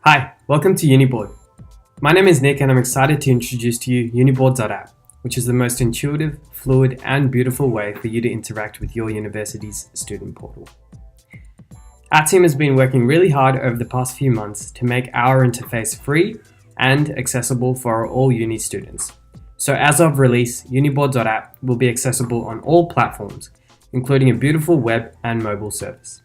Hi, welcome to Uniboard. My name is Nick and I'm excited to introduce to you Uniboard.app, which is the most intuitive, fluid and beautiful way for you to interact with your university's student portal. Our team has been working really hard over the past few months to make our interface free and accessible for all uni students. So as of release, Uniboard.app will be accessible on all platforms, including a beautiful web and mobile service.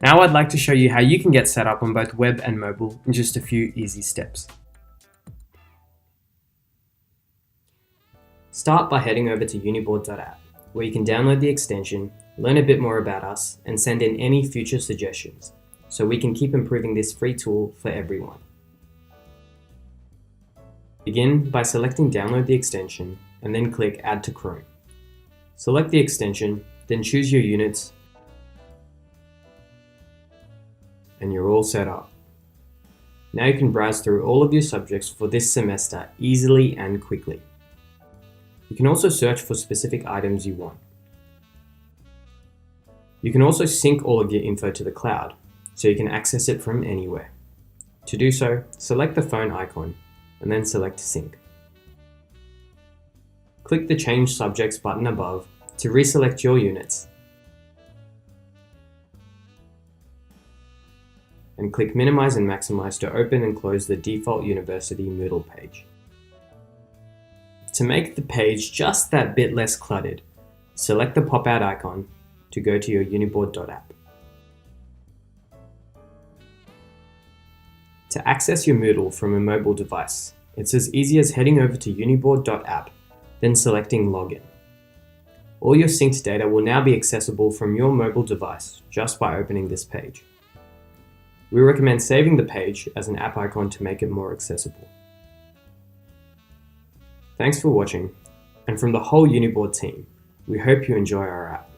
Now I'd like to show you how you can get set up on both web and mobile in just a few easy steps. Start by heading over to Uniboard.app, where you can download the extension, learn a bit more about us, and send in any future suggestions, so we can keep improving this free tool for everyone. Begin by selecting Download the extension, and then click Add to Chrome. Select the extension, then choose your units, and you're all set up. Now you can browse through all of your subjects for this semester easily and quickly. You can also search for specific items you want. You can also sync all of your info to the cloud, so you can access it from anywhere. To do so, select the phone icon, and then select Sync. Click the Change Subjects button above to reselect your units, and click Minimize and Maximize to open and close the default university Moodle page. To make the page just that bit less cluttered, select the pop-out icon to go to your Uniboard.app. To access your Moodle from a mobile device, it's as easy as heading over to Uniboard.app, then selecting Login. All your synced data will now be accessible from your mobile device just by opening this page. We recommend saving the page as an app icon to make it more accessible. Thanks for watching, and from the whole Uniboard team, we hope you enjoy our app.